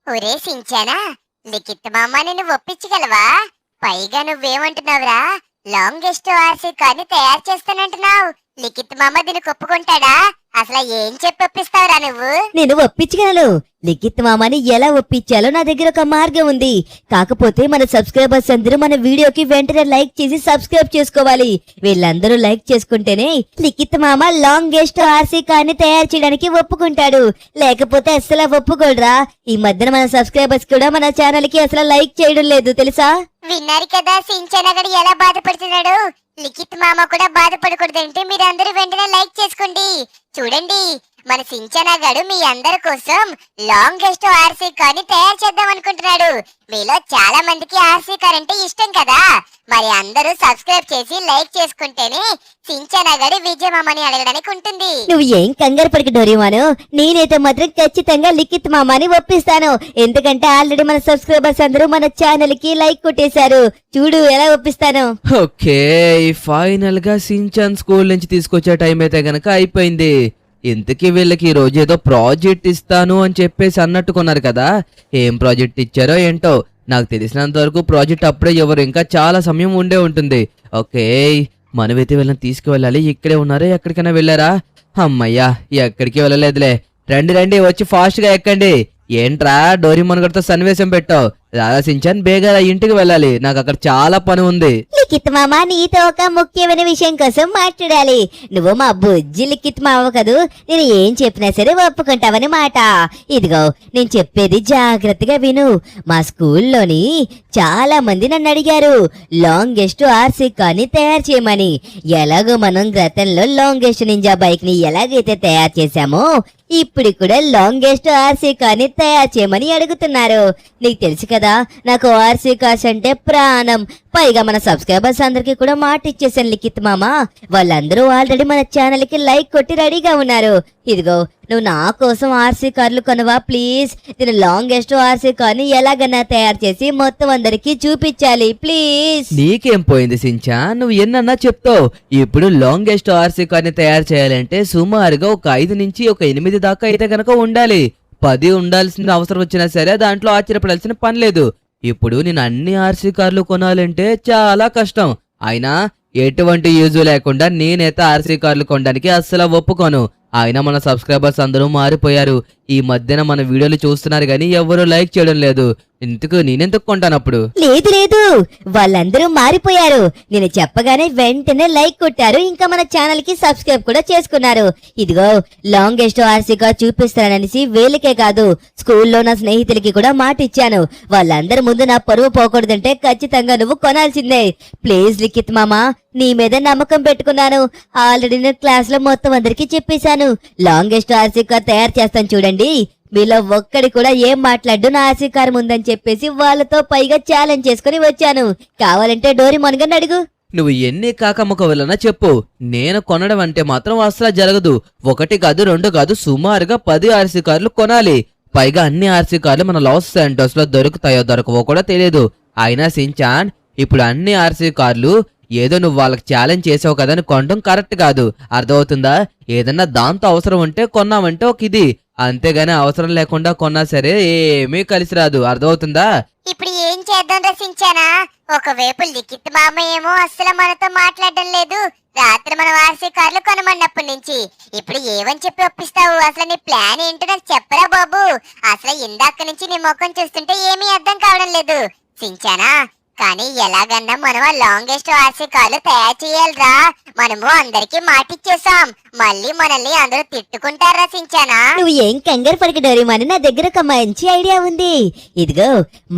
ఒరే సించానా, లిఖిత్ మామ నిన్ను ఒప్పించగలవా? పైగా నువ్వేమంటున్నావురా? లాంగెస్ట్ ఆర్సీ కార్ని తయారు చేస్తానంటున్నావు. లిఖిత్ మామ దీనికి ఒప్పుకుంటాడా? అసలు ఏం చెప్పి ఒప్పిస్తావురా నువ్వు? నేను ఒప్పించగలను. లిఖిత్ మామని ఎలా ఒప్పించాలో నా దగ్గర ఒక మార్గం ఉంది. కాకపోతే మన సబ్స్క్రైబర్స్ అందరూ మన వీడియోకి వెంటనే లైక్ చేసి సబ్స్క్రైబ్ చేసుకోవాలి. వీళ్ళందరూ లైక్ చేసుకుంటేనే లిఖిత్ మామ లాంగెస్ట్ ఆర్సీ కార్ని తయారు చేయడానికి ఒప్పుకుంటాడు. లేకపోతే అసలు ఒప్పుకోడురా. ఈ మధ్యన మన సబ్స్క్రైబర్స్ కూడా మన ఛానల్ కి అసలు లైక్ చేయడం లేదు తెలుసా? విన్నారు కదా సించానా గడు ఎలా బాధపడుతున్నాడు. లిఖిత్ మామ కూడా బాధపడకూడదంటే మీరందరూ వెంటనే లైక్ చేసుకోండి. చూడండి, మన సించానా గడు మీ అందరి కోసం లాంగెస్ట్ ఆర్సీ కార్ని తయారు చేద్దాం అనుకుంటున్నాడు. మీలో చాలా మందికి ఆర్సీ కార్ అంటే ఇష్టం కదా. మరి అందరూ సబ్స్క్రైబ్ చేసి లైక్ చేసుకుంటేనే సించానా గడు విజయమామని అడగడానికి ఉంటుంది. నువ్వు ఏం కంగారు పడికి డోరేమాను. నేనైతే మాత్రం ఖచ్చితంగా లిఖిత్ మామని ఒప్పిస్తాను. ఎందుకంటే ఆల్రెడీ మన సబ్స్క్రైబర్స్ అందరూ మన ఛానల్ కి లైక్ కొట్టేశారు. చూడు ఎలా ఒప్పిస్తాను. ఓకే, ఫైనల్ గా సించాన్ స్కూల్ నుంచి తీసుకొచ్చే టైం అయితే గనక అయిపోయింది. ఇంతకీ వీళ్ళకి ఈ రోజు ఏదో ప్రాజెక్ట్ ఇస్తాను అని చెప్పేసి అన్నట్టుకున్నారు కదా. ఏం ప్రాజెక్ట్ ఇచ్చారో ఏంటో. నాకు తెలిసినంత వరకు ప్రాజెక్ట్ అప్పుడే ఎవరు, ఇంకా చాలా సమయం ఉండే ఉంటుంది. ఓకే, మనమైతే వీళ్ళని తీసుకువెళ్ళాలి. ఇక్కడే ఉన్నారా? ఎక్కడికైనా వెళ్ళారా? అమ్మయ్యా, ఎక్కడికి వెళ్ళలేదులే. రండి రండి, వచ్చి ఫాస్ట్ గా ఎక్కండి. ఏంట్రా డోరేమాన్ గడితో సన్నివేశం పెట్టావు? రాదా సించాన్, బేగా ఇంటికి వెళ్ళాలి. నాకు అక్కడ చాలా పని ఉంది. లిఖిత్ మామ, నీతో ఒక ముఖ్యమైన విషయం కోసం మాట్లాడాలి. నువ్వు మా బుజ్జి లిఖిత్ మామ కదూ. నేను ఏం చెప్పినా సరే ఒప్పుకుంటావని మాట. ఇదిగో నేను చెప్పేది జాగ్రత్తగా విను. మా స్కూల్లోని చాలా మంది నన్ను అడిగారు లాంగెస్ట్ ఆర్సీ కార్ని తయారు చేయమని. ఎలాగో మనం గతంలో లాంగెస్ట్ నింజా బైక్ ని ఎలాగైతే తయారు చేశామో ఇప్పుడు కూడా లాంగెస్ట్ ఆర్సీ కార్ని తయారు చేయమని అడుగుతున్నారు. నీకు తెలుసు కదా, నాకు ఆర్సీ కార్స్ అంటే ప్రాణం. పైగా మన సబ్స్క్రైబర్స్ అందరికి కూడా మాట ఇచ్చేసాను లిఖిత్ మామ. వాళ్ళందరూ ఆల్రెడీ మన ఛానల్ కి లైక్ కొట్టి రెడీగా ఉన్నారు. ఇదిగో, నువ్వు నా కోసం ఆర్సీ కార్లు కొనవా ప్లీజ్? నేను లాంగెస్ట్ ఆర్సీ కార్ని ఎలాగన్నా తయారు చేసి మొత్తం అందరికి చూపించాలి ప్లీజ్. నీకేం పోయింది సించాన్, నువ్వు ఎన్నన్నా చెప్తావు. ఇప్పుడు లాంగెస్ట్ ఆర్సీ కార్ని తయారు చేయాలంటే సుమారుగా ఒక 5 నుంచి ఒక 8 దాకా అయితే గనక ఉండాలి. 10 ఉండాల్సిన అవసరం వచ్చినా సరే దాంట్లో ఆశ్చర్యపడాల్సిన పని లేదు. ఇప్పుడు నేను అన్ని ఆర్సీ కార్లు కొనాలంటే చాలా కష్టం. అయినా ఎటువంటి యూజ్ లేకుండా నేనైతే ఆర్సీ కార్లు కొనడానికి అస్సలు ఒప్పుకోను. అయినా మన సబ్స్క్రైబర్స్ అందరూ మారిపోయారు. ఈ మధ్యన మన వీడియోలు చూస్తున్నారు గానీ ఎవరు లైక్ చేయడం లేదు. ఇందుకు నేనెందుకు కొంటాను అప్పుడు? లేదు లేదు, వాళ్ళందరూ మారిపోయారు. నేను చెప్పగానే వెంటనే లైక్ కొట్టారు. ఇంకా మన ఛానల్ కి సబ్స్క్రైబ్ కూడా చేసుకున్నారు. ఇదిగో, లాంగెస్ట్ ఆర్సీ కార్ చూపిస్తాననేసి వీళ్ళకే కాదు, స్కూల్లో నా స్నేహితులకి కూడా మాట ఇచ్చాను. వాళ్ళందరి ముందు నా పరువు పోకూడదంటే ఖచ్చితంగా నువ్వు కొనాల్సిందే. ప్లీజ్ లిఖిత్ మామ, నీ మీద నమ్మకం పెట్టుకున్నాను. ఆల్రెడీ నేను క్లాస్ లో మొత్తం అందరికి చెప్పేశాను. లాంగెస్ట్ ఆర్సీ కార్ తయారు చేస్తాను చూడండి. మీలో ఒక్కడి కూడా ఏం మాట్లాడు నా ఆర్సీ కార్ ముందని చెప్పేసి వాళ్ళతో పైగా ఛాలెంజ్ చేసుకుని వచ్చాను. కావాలంటే డోరేమాన్ గారిని అడుగు. నువ్వు ఎన్ని కాకమ్మకవలనా చెప్పు, నేను కొనడం అంటే మాత్రం అసలు జరగదు. 1 కాదు 2 కాదు, సుమారుగా 10 ఆర్సీ కార్లు కొనాలి. పైగా అన్ని ఆర్సీ కార్లు మన లాస్ శాంటోస్ లో దొరుకుతాయో దొరకవో కూడా తెలియదు. అయినా సించాన్, ఇప్పుడు అన్ని ఆర్సీ కార్లు ఏదో నువ్వు వాళ్ళకి ఛాలెంజ్ చేసావు కదా అని కొనడం కరెక్ట్ కాదు. అర్థమవుతుందా? ఏదన్నా దాంతో అవసరం ఉంటే కొన్నామంటే ఒక ఇది, అంతేగాని అవసరం లేకుండా కొన్నా సరే ఏమీ కలిసి రాదు. అర్థమవుతుందా? ఇప్పుడు ఏం చేద్దాం రసించానా? ఒకవైపు లిఖిత్ మామ ఏమో అస్సలు మనతో మాట్లాడడం లేదు. రాత్రి మనం ఆర్సీ కార్లు కొనమన్నప్పటి నుంచి ఇప్పుడు ఏమని చెప్పి ఒప్పిస్తావు? అసలు నీ ప్లాన్ ఏంటో నాకు చెప్పరా బాబు. అసలు ఇందాక నుంచి నీ ముఖం చూస్తుంటే ఏమీ అర్థం కావడం లేదు సించానా. కానీ ఎలాగన్నా మనం ఆ లాంగెస్ట్ ఆర్సీ కార్లు తయారు చేయాలిరా. మనము అందరికి మాటిచ్చేసాం. మళ్ళీ మనల్ని అందరూ తిట్టుకుంటారా సించానా? నువ్వు ఏం కంగారు పడక డోరేమాన్, నా దగ్గర ఒక మంచి ఐడియా ఉంది. ఇదిగో,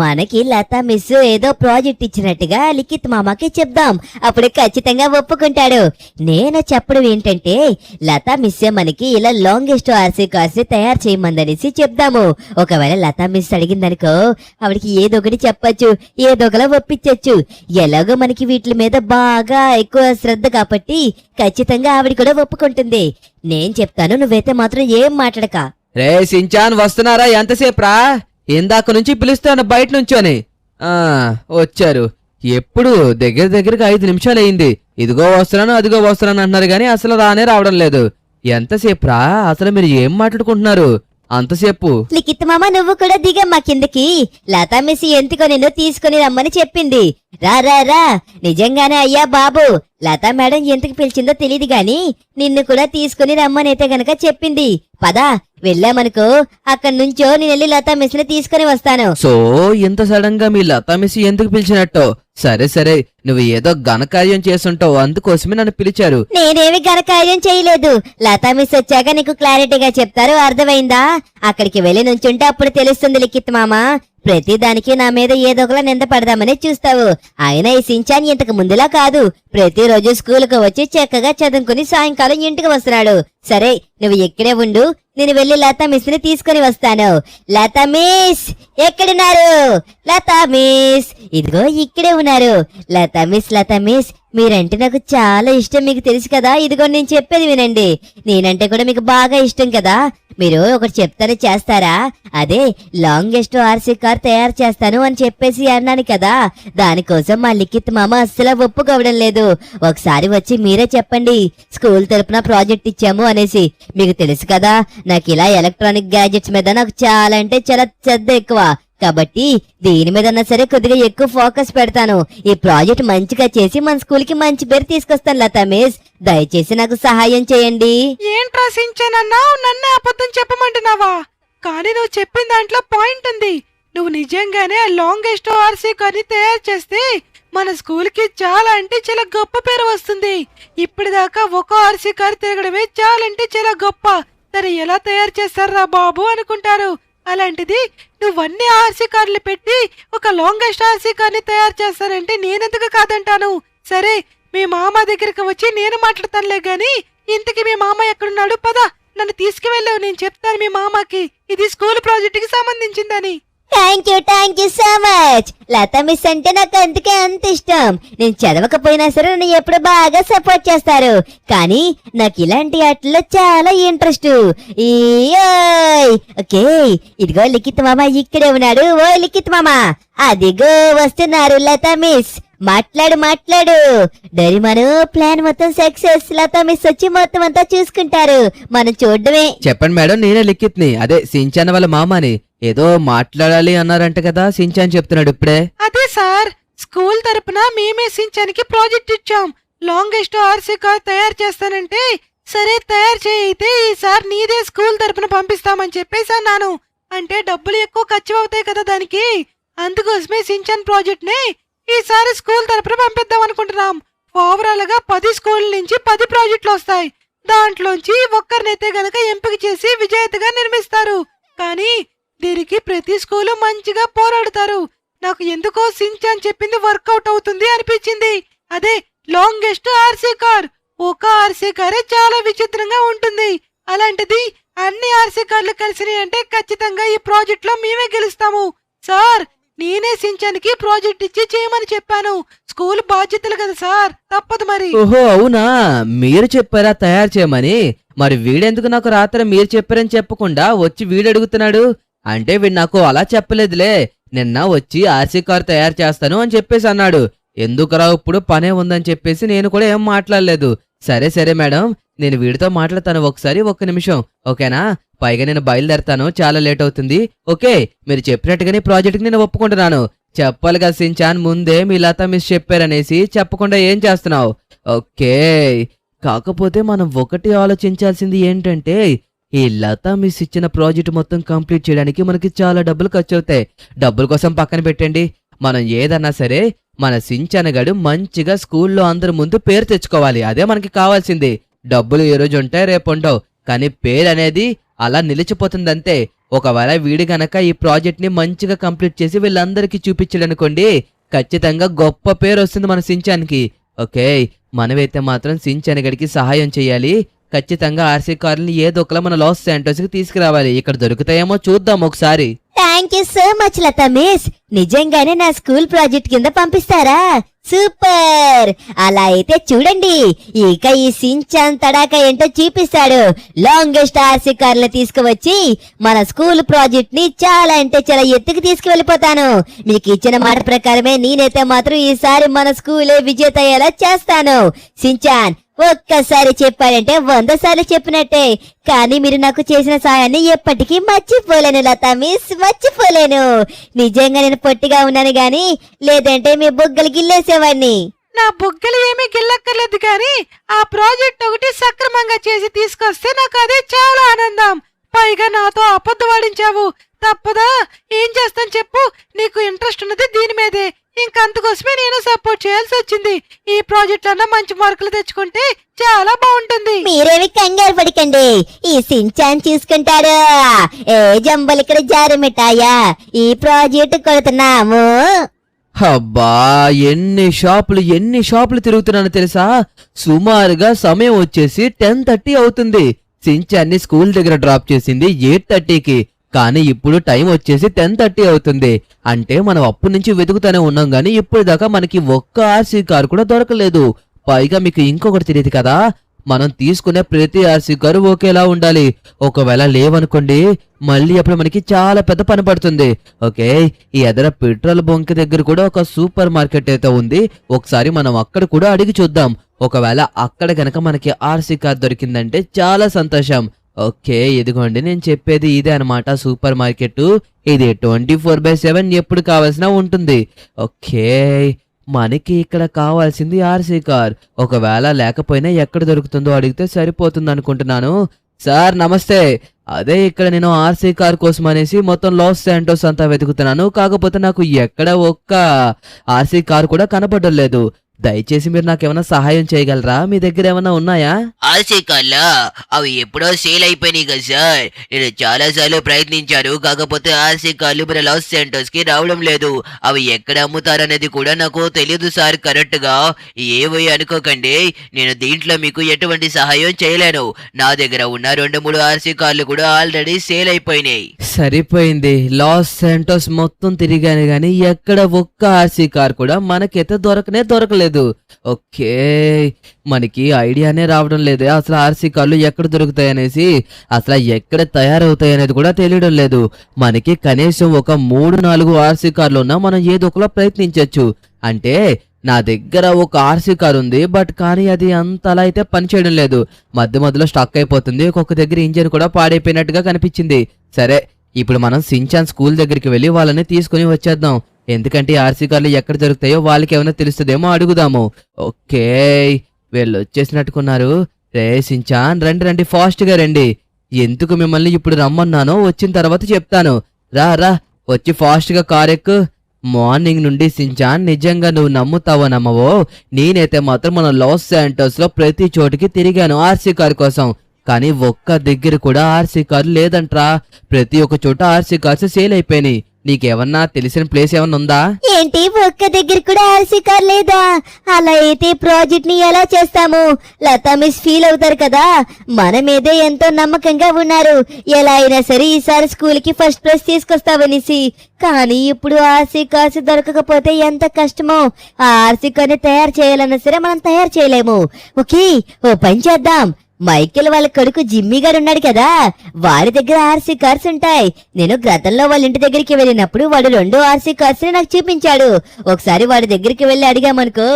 మనకి లతా మిస్ ఏదో ప్రాజెక్ట్ ఇచ్చినట్టుగా లిఖిత్ మామకి చెప్దాం. అప్పుడు ఖచ్చితంగా ఒప్పుకుంటాడు. నేను చెప్పడం ఏంటంటే, లతా మిస్ మనకి ఇలా లాంగెస్ట్ ఆర్సీ కార్స్ తయారు చేయమందనేసి చెప్దాము. ఒకవేళ లతా మిస్ అడిగిందనుకో, ఆవిడకి ఏదో ఒకటి చెప్పచ్చు, ఏదో ఒకలా ఒప్పించచ్చు. ఎలాగో మనకి వీటి మీద బాగా ఎక్కువ శ్రద్ధ కాబట్టి ఖచ్చితంగా ఆవిడ కూడా ఒప్పుకుంటుంది. నేను చెప్తాను, నువ్వైతే మాత్రం ఏం మాట్లాడక. రే సించాన్, వస్తున్నారా? ఎంతసేపు రా? ఇందాక నుంచి పిలుస్తాను బయట నుంచోని. వచ్చారు. ఎప్పుడు దగ్గరగా 5 నిమిషాలు అయింది. ఇదిగో వస్తున్నాను అదిగో వస్తున్నాను అంటున్నారు గానీ అసలు రావడం లేదు. ఎంతసేపు రా? అసలు మీరు ఏం మాట్లాడుకుంటున్నారు? అంతసేపు లిఖిత్ మామ నువ్వు కూడా దిగమ్మా కిందకి. లతా మిస్ ఎందుకో నిన్ను తీసుకుని రమ్మని చెప్పింది. రా రా రా. నిజంగానే అయ్యా బాబు, లతా మేడం ఎందుకు పిలిచిందో తెలియదు గాని నిన్ను కూడా తీసుకుని రమ్మనైతే గనక చెప్పింది. పదా వెళ్ళామనుకో, అక్కడి నుంచో నేను వెళ్ళి లతా మిస్ ని తీసుకుని వస్తాను. సో ఇంత సడన్ గా మీ లతా మిస్ ఎందుకు పిలిచినట్టు? సరే సరే, నువ్వు ఏదో ఘనకార్యం చేస్తుంటావు, అందుకోసమే నన్ను పిలిచారు. నేనేమి ఘనకార్యం చేయలేదు. లతా మిస్ వచ్చాక నీకు క్లారిటీగా చెప్తారు, అర్థమైందా? అక్కడికి వెళ్ళి నుంచుంటే అప్పుడు తెలుస్తుంది లిఖిత్ మామ. ప్రతి దానికి నా మీద ఏదో ఒకలా నింద పడదామని చూస్తావు. అయినా ఈ సించాన్ ఇంతకు ముందులా కాదు. ప్రతిరోజు స్కూలుకు వచ్చి చక్కగా చదువుకుని సాయంకాలం ఇంటికి వస్తున్నాడు. సరే నువ్వు ఇక్కడే ఉండు, నేను వెళ్లి లతా మిస్ ని తీసుకుని వస్తాను. లతా మిస్ ఎక్కడున్నారు? లతా మిస్ ఇదిగో ఇక్కడే ఉన్నారు. లతా మిస్ మీరంటే నాకు చాలా ఇష్టం, మీకు తెలుసు కదా. ఇదిగో నేను చెప్పేది వినండి. నేనంటే కూడా మీకు బాగా ఇష్టం కదా. మీరు ఒకటి చెప్తాను, చేస్తారా? అదే లాంగెస్ట్ ఆర్సీ కార్ తయారు చేస్తాను అని చెప్పేసి అన్నాను కదా. దానికోసం మా లిఖిత్ మామ అస్సలు ఒప్పుకోవడం లేదు. ఒకసారి వచ్చి మీరే చెప్పండి, స్కూల్ తరపున ప్రాజెక్ట్ ఇచ్చాము అనేసి. మీకు తెలుసు కదా, నాకు ఇలా ఎలక్ట్రానిక్ గ్యాజెట్స్ మీద నాకు చాలా అంటే చాలా శ్రద్ధ ఎక్కువ. కాబట్టి దీని మీద సరే కొద్దిగా ఎక్కువ ఫోకస్ పెడతాను. ఈ ప్రాజెక్ట్ మంచిగా చేసి మన స్కూల్ కి మంచి పేరు తీసుకొస్తాను. లతా మిస్ దయచేసి నాకు సహాయం చేయండి. ఏంట్రా సించానన్నావు? నన్నే అబద్ధం చెప్పమంటున్నావా? కానీ నువ్వు చెప్పిన దాంట్లో పాయింట్ ఉంది. నువ్వు నిజంగానే లాంగెస్ట్ ఆర్సీ కార్ని తయారు చేస్తే మన స్కూల్ కి చాలా అంటే చాలా గొప్ప పేరు వస్తుంది. ఇప్పటిదాకా ఒక ఆర్సీ కార్ తిరగడమే చాలా అంటే చాలా గొప్ప. సరే ఎలా తయారు చేస్తారా బాబు అనుకుంటారు. అలాంటిది నువ్వన్నీ ఆర్సీ కార్లు పెట్టి ఒక లాంగెస్ట్ ఆర్సీ కార్ని తయారు చేస్తానంటే నేనెందుకు కాదంటాను. సరే మీ మామ దగ్గరికి వచ్చి నేను మాట్లాడతానులే గాని, ఇంతకీ మీ మామ ఎక్కడున్నాడు? పద నన్ను తీసుకువెళ్ళావు, నేను చెప్తాను మీ మామకి ఇది స్కూల్ ప్రాజెక్ట్ కి సంబంధించిందని. Thank you so much. Lata miss అంటే నాకు అందుకే అంత ఇష్టం. నేను చదవకపోయినా సరే నన్ను ఎప్పుడు బాగా సపోర్ట్ చేస్తారు. కానీ నాకు ఇలాంటి ఆటల్లో చాలా ఇంట్రెస్ట్. ఓకే ఇదిగో లిఖిత్ మామ ఇక్కడే ఉన్నాడు. ఓ లిఖిత్ మామ, అదిగో వస్తున్నారు లతా మిస్. మాట్లాడు. డరిమను ప్లాన్ మొత్తం సక్సెస్. లతా మిస్ వచ్చి మొత్తం అంతా చూసుకుంటారు, మనం చూడడమే. చెప్పండి మేడం, నేనే లిఖిత్ని, అదే సించాన్ వాళ్ళ మామని. ఏదో మాట్లాడాలి అన్నారంట కదా, సించాన్ చెప్తున్నాడు ఇప్పుడే. అదే సార్, స్కూల్ తరపున మేమే సించానికి ప్రాజెక్ట్ ఇచ్చాం. లాంగెస్ట్ ఆర్సీ కార్ తయారు చేస్తానంటే సరే తయారు చేయితే ఈసారి నీదే స్కూల్ తరపున పంపిస్తామని చెప్పేసి అన్నాను. అంటే డబ్బులు ఎక్కువ ఖర్చు అవుతాయి కదా దానికి. అందుకోసమే సించాన్ ప్రాజెక్ట్ ని ఈసారి స్కూల్ తరపున పంపిద్దాం అనుకుంటున్నాం. ఓవరాల్ గా 10 స్కూల్ నుంచి 10 ప్రాజెక్టులు వస్తాయి. దాంట్లోంచి ఒక్కరినైతే గనక ఎంపిక చేసి విజేతగా నిర్మిస్తారు. కానీ దీనికి ప్రతి స్కూలు మంచిగా పోరాడుతారు. నాకు ఎందుకో సించాన్ చెప్పింది వర్కౌట్ అవుతుంది అనిపించింది. అదే లాంగెస్ట్ ఆర్సీ కార్. ఒక ఆర్సీ కారే చాలా విచిత్రంగా ఉంటుంది. అలాంటిది అన్ని ఆర్సీ కార్లు కలిసినాయి అంటే ఖచ్చితంగా ఈ ప్రాజెక్ట్ లో మేమే గెలుస్తాము. సార్ నేనే సించానికి ప్రాజెక్ట్ ఇచ్చి చేయమని చెప్పాను. స్కూల్ బాధ్యతలు కదా సార్, తప్పదు మరి. ఓహో అవునా, మీరు చెప్పారా తయారు చేయమని? మరి వీడెందుకు నాకు రాత్రి మీరు చెప్పారని చెప్పకుండా వచ్చి వీడు అడుగుతున్నాడు? అంటే వీడు నాకు అలా చెప్పలేదులే, నిన్న వచ్చి ఆర్సీ కార్ తయారు చేస్తాను అని చెప్పేసి అన్నాడు. ఎందుకురా ఇప్పుడు పనే ఉందని చెప్పేసి నేను కూడా ఏం మాట్లాడలేదు. సరే సరే మేడం, నేను వీడితో మాట్లాడతాను ఒకసారి, ఒక్క నిమిషం ఓకేనా? పైగా నేను బయలుదేరతాను, చాలా లేట్ అవుతుంది. ఓకే మీరు చెప్పినట్టుగానే ప్రాజెక్ట్ నేను ఒప్పుకుంటున్నాను. చెప్పాలి కదా సించాన్, ముందే మీ లతా మిస్ చెప్పారనేసి చెప్పకుండా ఏం చేస్తున్నావు? ఓకే, కాకపోతే మనం ఒకటి ఆలోచించాల్సింది ఏంటంటే ఈ లతా మిస్ ఇచ్చిన ప్రాజెక్ట్ మొత్తం కంప్లీట్ చేయడానికి మనకి చాలా డబ్బులు ఖర్చు అవుతాయి. డబ్బుల కోసం పక్కన పెట్టండి, మనం ఏదన్నా సరే మన సించాన్ గడు మంచిగా స్కూల్లో అందరి ముందు పేరు తెచ్చుకోవాలి. అదే మనకి కావాల్సింది. డబ్బులు ఈ రోజు ఉంటాయి రేపు ఉండవు, కానీ పేరు అనేది అలా నిలిచిపోతుందంతే. ఒకవేళ వీడి గనక ఈ ప్రాజెక్ట్ ని మంచిగా కంప్లీట్ చేసి వీళ్ళందరికీ చూపించాడనుకోండి, ఖచ్చితంగా గొప్ప పేరు వస్తుంది మన సించాన్కి. ఓకే మనమైతే మాత్రం సించాన్ గడికి సహాయం చేయాలి. ఖచ్చితంగా ఆర్సీ కార్లని ఏదో ఒకలా మన లాస్ శాంటోస్ కి తీసుకురావాలి. ఇక్కడ దొరుకుతాయేమో చూద్దాం ఒకసారి. Thank you so much Lata miss. నిజంగానే నా స్కూల్ ప్రాజెక్ట్ కింద పంపిస్తారా? సూపర్. అలా అయితే చూడండి, ఇక ఈ సించాన్ తడాకా ఏంటో చూపిస్తాడు. లాంగెస్ట్ ఆర్సీ కార్లు తీసుకువచ్చి మన స్కూల్ ప్రాజెక్ట్ ని చాలా అంటే చాలా ఎత్తుకు తీసుకువెళ్ళిపోతాను. మీకు ఇచ్చిన మాట ప్రకారమే నేనైతే మాత్రం ఈసారి మన స్కూలే విజేత అయ్యేలా చేస్తాను. సించాన్ ఒక్కసారి చెప్పాడంటే 100 సార్లు చెప్పినట్టే. కానీ మీరు నాకు చేసిన సాయాన్ని ఎప్పటికీ మర్చిపోలేను లతా మిస్, మర్చిపోలేను. నిజంగా నేను పొట్టిగా ఉన్నాను గాని లేదంటే మీ బొగ్గలు గిల్లేసేవాడిని. నా బుగ్గలు ఏమీ గిల్లక్కర్లేదు కానీ ఆ ప్రాజెక్ట్ ఒకటి సక్రమంగా చేసి తీసుకొస్తే నాకు అదే చాలా ఆనందం. పైగా నాతో అబద్ధం ఆడించావు, తప్పదా? ఏం చేస్తాను చెప్పు, నీకు ఇంట్రెస్ట్ ఉన్నది దీని మీదే. ఇంకందుకోసమే నేను సపోర్ట్ చేయాల్సి వచ్చింది. ఈ ప్రాజెక్ట్ అన్నా మంచి మార్కులు తెచ్చుకుంటే చాలా బాగుంటుంది. మీరేమి కంగారు పడకండి, ఈ సించాన్ చూసుకుంటారు. ఏ జంబలు ఇక్కడ జారు మిఠాయా, ఈ ప్రాజెక్ట్ కొడుతున్నాము. అబ్బా ఎన్ని షాపులు తిరుగుతున్నాను తెలుసా? సుమారుగా సమయం వచ్చేసి 10:30 అవుతుంది. సించాన్ని స్కూల్ దగ్గర డ్రాప్ చేసింది 8:30కి. కానీ ఇప్పుడు టైం వచ్చేసి 10:30 అవుతుంది. అంటే మనం అప్పటి నుంచి వెతుకుతానే ఉన్నాం గానీ ఇప్పుడు దాకా మనకి ఒక్క ఆర్సీ కార్ కూడా దొరకలేదు. పైగా మీకు ఇంకొకటి తెలియదు కదా, మనం తీసుకునే ప్రతి ఆర్సీ కారు ఒకేలా ఉండాలి. ఒకవేళ లేవనుకోండి మళ్ళీ అప్పుడు మనకి చాలా పెద్ద పని పడుతుంది. ఓకే, ఈ ఎదర పెట్రోల్ బంక్ దగ్గర కూడా ఒక సూపర్ మార్కెట్ అయితే ఉంది. ఒకసారి మనం అక్కడ కూడా అడిగి చూద్దాం. ఒకవేళ అక్కడ గనక మనకి ఆర్సీ కార్ దొరికిందంటే చాలా సంతోషం. ఓకే, ఇదిగోండి నేను చెప్పేది ఇదే అనమాట సూపర్ మార్కెట్. ఇది 24/7 ఎప్పుడు కావాల్సిన ఉంటుంది. ఓకే, మనకి ఇక్కడ కావాల్సింది ఆర్సీ కార్. ఒకవేళ లేకపోయినా ఎక్కడ దొరుకుతుందో అడిగితే సరిపోతుంది అనుకుంటున్నాను. సార్ నమస్తే, అదే ఇక్కడ నేను ఆర్సీ కార్ కోసం అనేసి మొత్తం లాస్ శాంటోస్ అంతా వెతుకుతున్నాను. కాకపోతే నాకు ఎక్కడ ఒక్క ఆర్సీ కార్ కూడా కనపడడం లేదు. దయచేసి మీరు నాకేమైనా సహాయం చేయగలరా? మీ దగ్గర ఏమైనా ఉన్నాయా? ఆర్సీ కార్లా? అవి ఎప్పుడో సేల్ అయిపోయినాయి కదా సార్. నేను చాలా సార్లు ప్రయత్నించాను, కాకపోతే ఆర్సీ కార్లు మన లాస్ సెంటర్స్ కి రావడం లేదు. అవి ఎక్కడ అమ్ముతారనేది కూడా నాకు తెలియదు సార్ కరెక్ట్ గా. ఏవో అనుకోకండి, నేను దీంట్లో మీకు ఎటువంటి సహాయం చేయలేను. నా దగ్గర ఉన్న 2-3 ఆర్సీ కార్లు కూడా ఆల్రెడీ సేల్ అయిపోయినాయి. సరిపోయింది, లాస్ శాంటోస్ మొత్తం తిరిగాను గానీ ఎక్కడ ఒక్క ఆర్సీ కార్ కూడా మనకైతే దొరకలేదు. ఓకే, మనకి ఐడియానే రావడం లేదే అసలు ఆర్సీ కార్లు ఎక్కడ దొరుకుతాయి అనేసి. అసలు ఎక్కడ తయారవుతాయి అనేది కూడా తెలియడం లేదు. మనకి కనీసం ఒక 3-4 ఆర్సీ కార్లు ఉన్నా మనం ఏదో ఒకలా ప్రయత్నించవచ్చు. అంటే నా దగ్గర ఒక ఆర్సీ కార్ ఉంది, బట్ కానీ అది అంత అలా అయితే పనిచేయడం లేదు. మధ్యలో స్టక్ అయిపోతుంది. ఒక్కొక్క దగ్గర ఇంజిన్ కూడా పాడైపోయినట్టుగా కనిపించింది. సరే, ఇప్పుడు మనం సించాన్ స్కూల్ దగ్గరికి వెళ్ళి వాళ్ళని తీసుకుని వచ్చేద్దాం. ఎందుకంటే ఆర్సీ కార్లు ఎక్కడ దొరుకుతాయో వాళ్ళకి ఏమైనా తెలుస్తుందేమో అడుగుదాము. ఓకే, వీళ్ళు వచ్చేసినట్టుకున్నారు. రే సించాన్, రండి ఫాస్ట్ గా రండి. ఎందుకు మిమ్మల్ని ఇప్పుడు రమ్మన్నానో వచ్చిన తర్వాత చెప్తాను. రా వచ్చి ఫాస్ట్ గా కార్ ఎక్కు. మార్నింగ్ నుండి సించాన్, నిజంగా నువ్వు నమ్ముతావో నమ్మవో, నేనైతే మాత్రం మన లాస్ శాంటోస్ లో ప్రతి చోటికి తిరిగాను ఆర్సీ కార్ కోసం. కానీ ఒక్క దగ్గర కూడా ఆర్సీ కార్ లేదంట్రా. ప్రతి ఒక్క చోట ఆర్సీ కార్స్ సేల్ అయిపోయినాయి. నీకేమన్నా తెలిసిన ప్లేస్ ఏమన్నా ఉందా? ఏంటి, ఒక్క దగ్గర కూడా ఆర్సీ కార్ లేదా? అలా అయితే ప్రాజెక్ట్ ని ఎలా చేస్తాము? లతా మిస్ ఫీల్ అవుతారు కదా. మన మీదే ఎంతో నమ్మకంగా ఉన్నారు. ఎలా అయినా సరే ఈసారి స్కూల్ కి ఫస్ట్ ప్రైజ్ తీసుకొస్తావనేసి. కానీ ఇప్పుడు ఆర్సీ కార్స్ దొరకకపోతే ఎంత కష్టమో. ఆ ఆర్సీ కార్ ని తయారు చేయాలన్నా సరే మనం తయారు చేయలేము. ఓకే, ఓ పని చేద్దాం. మైకేల్ వాళ్ళ కొడుకు జిమ్మీ గారు ఉన్నాడు కదా, వాడి దగ్గర ఆర్సీ కార్స్ ఉంటాయి. నేను గతంలో వాళ్ళ ఇంటి దగ్గరికి వెళ్ళినప్పుడు వాడు 2 ఆర్సీ కార్స్ ని నాకు చూపించాడు. ఒకసారి వాడి దగ్గరికి వెళ్ళి అడిగామనుకో,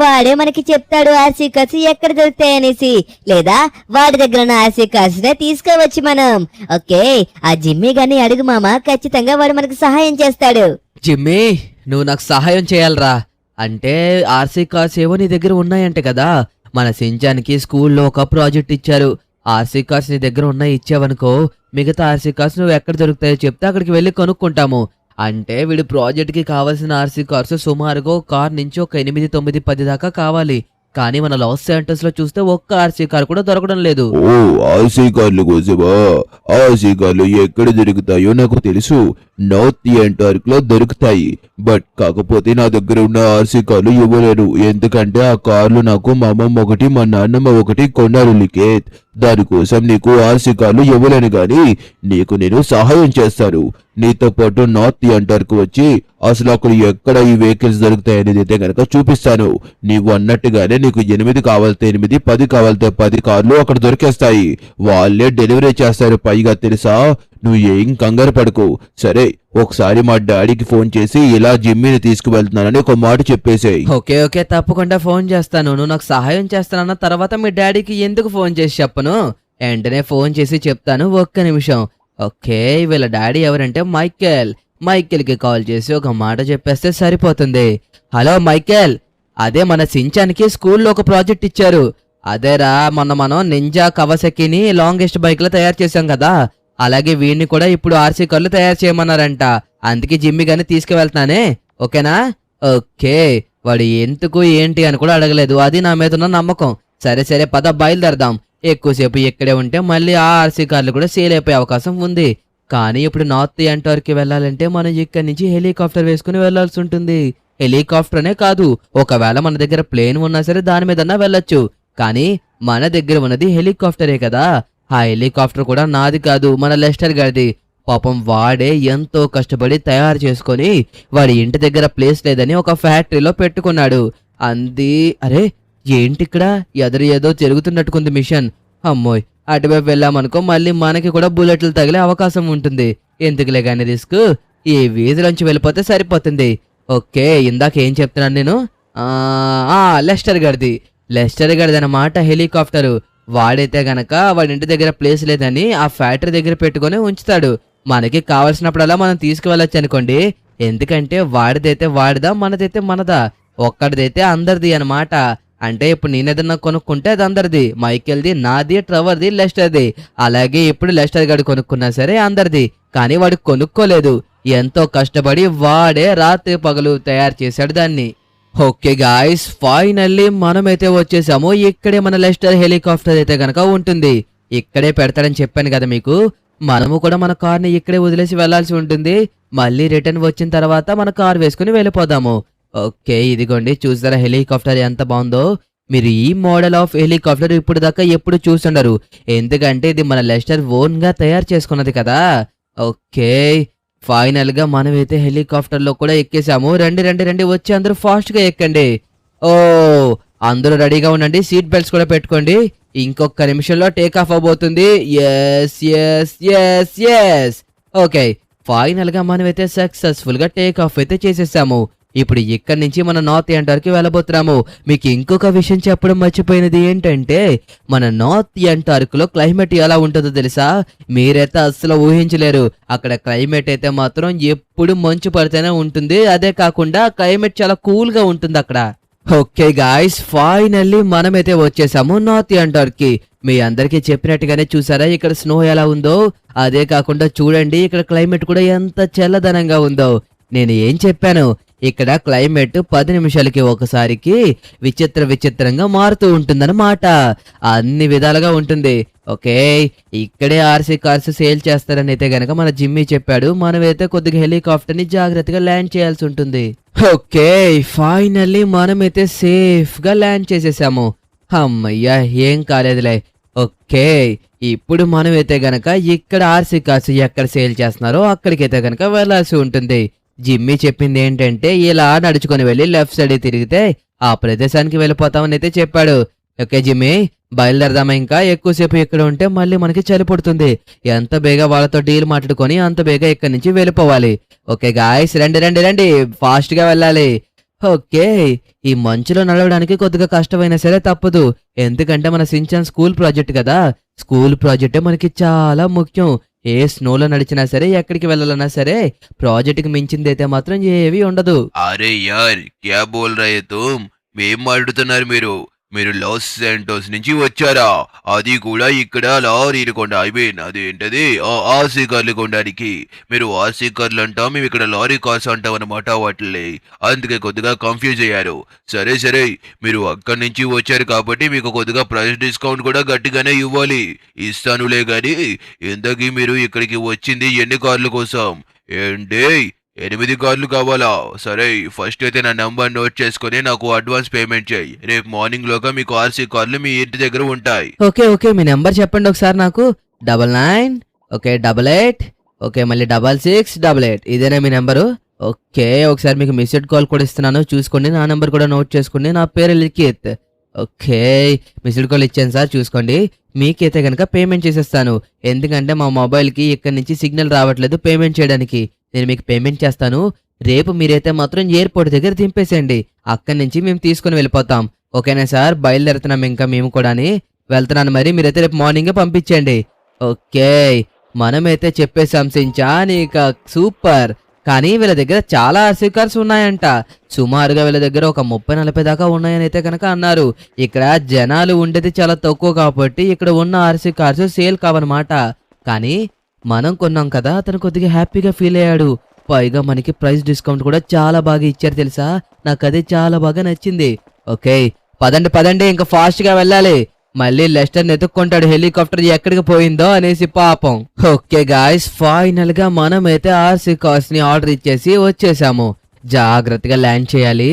వాడే మనకి చెప్తాడు ఆర్సీ కార్స్ ఎక్కడ దొరుకుతాయనేసి. లేదా వాడి దగ్గర ఉన్న ఆర్సీ కార్స్ నే తీసుకోవచ్చు మనం. ఓకే, ఆ జిమ్మీ గారిని అడుగు మామ, ఖచ్చితంగా వాడు మనకు సహాయం చేస్తాడు. జిమ్మీ, నువ్వు నాకు సహాయం చేయాలరా. అంటే ఆర్సీ కార్స్ ఏవో నీ దగ్గర ఉన్నాయంటే కదా. మన సించానికి స్కూల్లో ఒక ప్రాజెక్ట్ ఇచ్చారు. ఆర్సీ కార్స్ నీ దగ్గర ఉన్నాయి ఇచ్చావనుకో, మిగతా ఆర్సీ కార్స్ నువ్వు ఎక్కడ దొరుకుతాయో చెప్తే అక్కడికి వెళ్ళి కొనుక్కుంటాము. అంటే వీడి ప్రాజెక్ట్ కి కావాల్సిన ఆర్సీ కార్స్ సుమారుగా కార్ నుంచి ఒక 8, 9, 10 దాకా కావాలి. కానీ మన లాస్ శాంటోస్ లో చూస్తే ఒక్క ఆర్సీ కార్ కూడా దొరకడం లేదు. ఓ, ఆర్సీ కార్లు కోసమా? ఆర్సీ కార్లు ఎక్కడ దొరుకుతాయో నాకు తెలుసు. నార్త్ యాంటార్క్ లో దొరుకుతాయి. బట్ కాకపోతే నా దగ్గర ఉన్న ఆర్సీ కార్లు ఇవ్వలేను. ఎందుకంటే ఆ కార్లు నాకు మా అమ్మమ్మ ఒకటి మా నాన్నమ్మ ఒకటి కొన్నారు లిఖిత్. దానికోసం నీకు ఆర్సీ కార్లు ఇవ్వలేను గాని నీకు నేను సహాయం చేస్తాను. నీతో పాటు నార్త్ అంటారుకు వచ్చి అసలు అక్కడ ఎక్కడ ఈ వెహికల్స్ దొరుకుతాయనేది అయితే గనక చూపిస్తాను. నీవు అన్నట్టుగానే నీకు 8 కావాలితే 8, 10 కావాలితే 10 కార్లు అక్కడ దొరికేస్తాయి. వాళ్ళే డెలివరీ చేస్తారు. పైగా తెలుసా, నువ్వు ఏం కంగారు పడకు. సరే, ఒకసారి మా డాడీకి ఫోన్ చేసి ఇలా జిమ్మీని తీసుకువెళ్తున్నానని ఒక మాట చెప్పేసేయ్. ఓకే ఓకే, తప్పకుండా ఫోన్ చేస్తాను. నువ్వు నాకు సహాయం చేస్తానన్న తర్వాత మీ డాడీకి ఎందుకు ఫోన్ చేసి చెప్పను, వెంటనే ఫోన్ చేసి చెప్తాను. ఒక్క నిమిషం. ఓకే, వీళ్ళ డాడీ ఎవరంటే మైకేల్కి కాల్ చేసి ఒక మాట చెప్పేస్తే సరిపోతుంది. హలో మైకేల్, అదే మన సించానికి స్కూల్లో ఒక ప్రాజెక్ట్ ఇచ్చారు. అదేరా, మొన్న మనం నింజా కవసకిని లాంగెస్ట్ బైక్ లో తయారు చేశాం కదా, అలాగే వీడిని కూడా ఇప్పుడు ఆర్సీ కార్లు తయారు చేయమన్నారంట. అందుకే జిమ్మి గాని తీసుకువెళ్తున్నానే, ఓకేనా? ఓకే, వాడు ఎందుకు ఏంటి అని కూడా అడగలేదు. అది నా మీద ఉన్న నమ్మకం. సరే సరే, పద బయలుదేరదాం. ఎక్కువసేపు ఇక్కడే ఉంటే మళ్ళీ ఆ ఆర్సీ కార్లు కూడా సేల్ అయిపోయే అవకాశం ఉంది. కానీ ఇప్పుడు నార్త్ యాంటార్కి వెళ్ళాలంటే మనం ఇక్కడి నుంచి హెలికాప్టర్ వేసుకుని వెళ్లాల్సి ఉంటుంది. హెలికాప్టర్ అనే కాదు, ఒకవేళ మన దగ్గర ప్లేన్ ఉన్నా సరే దాని మీదన్నా వెళ్ళొచ్చు. కానీ మన దగ్గర ఉన్నది హెలికాప్టరే కదా. ఆ హెలికాప్టర్ కూడా నాది కాదు, మన లెస్టర్ గారిది. పాపం వాడే ఎంతో కష్టపడి తయారు చేసుకొని వాడి ఇంటి దగ్గర ప్లేస్ లేదని ఒక ఫ్యాక్టరీలో పెట్టుకున్నాడు. అరే ఏంటి ఇక్కడ ఎదురు ఏదో జరుగుతున్నట్టుకుంది మిషన్. అమ్మోయ్, అటువైపు వెళ్ళామనుకో మళ్ళీ మనకి కూడా బుల్లెట్లు తగిలే అవకాశం ఉంటుంది. ఎందుకులే గాని రిస్క్, ఈ వీధిలోంచి వెళ్ళిపోతే సరిపోతుంది. ఓకే, ఇందాక ఏం చెప్తున్నాను నేను? లెస్టర్ గారిది అన్నమాట హెలికాప్టరు. వాడైతే గనక వాడి ఇంటి దగ్గర ప్లేస్ లేదని ఆ ఫ్యాక్టరీ దగ్గర పెట్టుకొని ఉంచుతాడు. మనకి కావాల్సినప్పుడల్లా మనం తీసుకువెళ్ళొచ్చు అనుకోండి. ఎందుకంటే వాడిదైతే వాడిదా, మనదైతే మనదా, ఒక్కడిదైతే అందరిది అన్నమాట. అంటే ఇప్పుడు నేనేదన్నా కొనుక్కుంటే అది అందరిది. మైకేల్ది, నాది, ట్రెవర్ది, లెస్టర్ది. అలాగే ఇప్పుడు లెస్టర్ గారు కొనుక్కున్నా సరే అందరిది. కానీ వాడు కొనుక్కోలేదు, ఎంతో కష్టపడి వాడే రాత్రి పగలు తయారు చేశాడు దాన్ని. ఓకే గాయ్స్, ఫైనల్లీ మనమైతే వచ్చేసాము. ఇక్కడే మన లెస్టర్ హెలికాప్టర్ అయితే గనక ఉంటుంది. ఇక్కడే పెడతాడని చెప్పాను కదా మీకు. మనము కూడా మన కార్ని ఇక్కడే వదిలేసి వెళ్లాల్సి ఉంటుంది. మళ్ళీ రిటర్న్ వచ్చిన తర్వాత మన కార్ వేసుకుని వెళ్ళిపోదాము. ఓకే, ఇదిగోండి, చూసారా హెలికాప్టర్ ఎంత బాగుందో. మీరు ఈ మోడల్ ఆఫ్ హెలికాప్టర్ ఇప్పుడు దాకా ఎప్పుడు చూసుండరు, ఎందుకంటే ఇది మన లెస్టర్ ఓన్ గా తయారు చేసుకున్నది కదా. ఓకే, ఫైనల్ గా మనమైతే హెలికాప్టర్ లో కూడా ఎక్కేసాము. రండి వచ్చి అందరూ ఫాస్ట్ గా ఎక్కండి. ఓ, అందరూ రెడీగా ఉండండి, సీట్ బెల్ట్స్ కూడా పెట్టుకోండి. ఇంకొక నిమిషంలో టేక్ ఆఫ్ అవబోతుంది. ఎస్. ఓకే, ఫైనల్ గా మనమైతే సక్సెస్ఫుల్ గా టేక్ ఆఫ్ అయితే చేసేసాము. ఇప్పుడు ఇక్కడి నుంచి మన నార్త్ యాంటార్కి వెళ్ళబోతున్నాము. మీకు ఇంకొక విషయం చెప్పడం మర్చిపోయినది ఏంటంటే, మన నార్త్ యాంటార్క్ లో క్లైమేట్ ఎలా ఉంటుందో తెలుసా? మీరైతే అస్సలు ఊహించలేరు. అక్కడ క్లైమేట్ అయితే మాత్రం ఎప్పుడు మంచు పడితేనే ఉంటుంది. అదే కాకుండా క్లైమేట్ చాలా కూల్ గా ఉంటుంది అక్కడ. ఓకే గాయ్స్, ఫైనల్లీ మనమైతే వచ్చేసాము నార్త్ యాంటార్క్. మీ అందరికీ చెప్పినట్టుగానే చూసారా ఇక్కడ స్నో ఎలా ఉందో? అదే కాకుండా చూడండి ఇక్కడ క్లైమేట్ కూడా ఎంత చల్లదనంగా ఉందో. నేను ఏం చెప్పాను, ఇక్కడ క్లైమేట్ 10 నిమిషాలకి ఒకసారికి విచిత్రంగా మారుతూ ఉంటుందన్నమాట. అన్ని విధాలుగా ఉంటుంది. ఓకే, ఇక్కడే ఆర్సీ కార్స్ సేల్ చేస్తారని అయితే గనక మన జిమ్మీ చెప్పాడు. మనమైతే కొద్దిగా హెలికాప్టర్ ని జాగ్రత్తగా ల్యాండ్ చేయాల్సి ఉంటుంది. ఓకే, ఫైనల్లీ మనమైతే సేఫ్ గా ల్యాండ్ చేసేసాము. అమ్మయ్యా, ఏం కాలేదులే. ఓకే, ఇప్పుడు మనమైతే గనక ఇక్కడ ఆర్సీ కార్స్ ఎక్కడ సేల్ చేస్తున్నారో అక్కడికైతే గనక వెళ్లాల్సి ఉంటుంది. జిమ్మీ చెప్పింది ఏంటంటే ఇలా నడుచుకొని వెళ్ళి లెఫ్ట్ సైడ్ తిరిగితే ఆ ప్రదేశానికి వెళ్ళిపోతామని అయితే చెప్పాడు. ఓకే జిమ్మీ, బయలుదేరదామా? ఇంకా ఎక్కువసేపు ఇక్కడ ఉంటే మళ్ళీ మనకి చలి పుడుతుంది. ఎంత బేగా వాళ్ళతో డీల్ మాట్లాడుకొని అంత బేగా ఇక్కడి నుంచి వెళ్ళిపోవాలి. ఓకే గాయ్స్, రండి, ఫాస్ట్ గా వెళ్ళాలి. ఓకే, ఈ మంచులో నడవడానికి కొద్దిగా కష్టమైనా సరే తప్పదు. ఎందుకంటే మన సించాన్ స్కూల్ ప్రాజెక్ట్ కదా. స్కూల్ ప్రాజెక్టే మనకి చాలా ముఖ్యం. ఏ స్నోలో నడిచినా సరే, ఎక్కడికి వెళ్ళాలన్నా సరే, ప్రాజెక్ట్ కి మించిందైతే మాత్రం ఏవి ఉండదు. అరే యార్, క్యా బోల్ రహే తుమ్? ఏం మాట్లాడుతున్నారు మీరు? మీరు లాస్ శాంటోస్ నుంచి వచ్చారా? అది కూడా ఇక్కడ లారీలు కొండ, అదేంటది ఆర్సీ కార్లు కొనడానికి. మీరు ఆర్సీ కార్లు అంటాం, మేము ఇక్కడ లారీ కార్స్ అంటాం అన్నమాట. వాటిని అందుకే కొద్దిగా కన్ఫ్యూజ్ అయ్యారు. సరే, మీరు అక్కడి నుంచి వచ్చారు కాబట్టి మీకు కొద్దిగా ప్రైస్ డిస్కౌంట్ కూడా గట్టిగానే ఇవ్వాలి. ఇస్తానులే గాని, ఇంతకీ మీరు ఇక్కడికి వచ్చింది ఎన్ని కార్ల కోసం? ఏంటి, 8 కార్లు కావాలా? సరే, ఫస్ట్ అయితే నా నంబర్ నోట్ చేసుకుని నాకు అడ్వాన్స్ పేమెంట్ చేయి. రేపు మార్నింగ్ లోగా మీకు ఆర్సీ కార్లు మీ ఇంటి దగ్గర ఉంటాయి. ఓకే, మీ నెంబర్ చెప్పండి ఒకసారి నాకు. 99, ఓకే, 88, ఓకే మళ్ళీ 6688 ఇదేనా మీ నెంబరు? ఓకే ఒకసారి మీకు మిస్డ్ కాల్ కూడా ఇస్తున్నాను చూసుకోండి. నా నెంబర్ కూడా నోట్ చేసుకోండి. నా పేరు లిఖిత్. ఓకే మిస్డ్ కాల్ ఇచ్చాను సార్ చూసుకోండి. మీకైతే కనుక పేమెంట్ చేసేస్తాను. ఎందుకంటే మా మొబైల్కి ఇక్కడ నుంచి సిగ్నల్ రావట్లేదు పేమెంట్ చేయడానికి. నేను మీకు పేమెంట్ చేస్తాను. రేపు మీరైతే మాత్రం ఎయిర్పోర్ట్ దగ్గర దింపేసేయండి. అక్కడి నుంచి మేము తీసుకుని వెళ్ళిపోతాం. ఓకేనా సార్? బయలుదేరుతున్నాం ఇంకా మేము కూడా వెళ్తున్నాను. మరి మీరైతే రేపు మార్నింగే పంపించండి. ఓకే మనమైతే చెప్పేసాం సించాన్ ఇక సూపర్. కానీ వీళ్ళ దగ్గర చాలా ఆర్సీ కార్స్ ఉన్నాయంట. సుమారుగా వీళ్ళ దగ్గర ఒక 30-40 దాకా ఉన్నాయని అయితే కనుక అన్నారు. ఇక్కడ జనాలు ఉండేది చాలా తక్కువ కాబట్టి ఇక్కడ ఉన్న ఆర్సీ కార్స్ సేల్ కావన్నమాట. కానీ మనం కొన్నాం కదా అతను కొద్దిగా హ్యాపీగా ఫీల్ అయ్యాడు. పైగా మనకి ప్రైస్ డిస్కౌంట్ కూడా చాలా బాగా ఇచ్చారు తెలుసా. నాకు అది చాలా బాగా నచ్చింది. ఓకే పదండి ఇంకా ఫాస్ట్ గా వెళ్ళాలి. మళ్ళీ లెస్టర్ ఎత్తుక్కుంటాడు హెలికాప్టర్ ఎక్కడికి పోయిందో అనేసి పాపం. ఓకే గాయ్స్ ఫైనల్ గా మనమైతే ఆర్సీ కార్స్ ని ఆర్డర్ ఇచ్చేసి వచ్చేసాము. జాగ్రత్తగా ల్యాండ్ చేయాలి.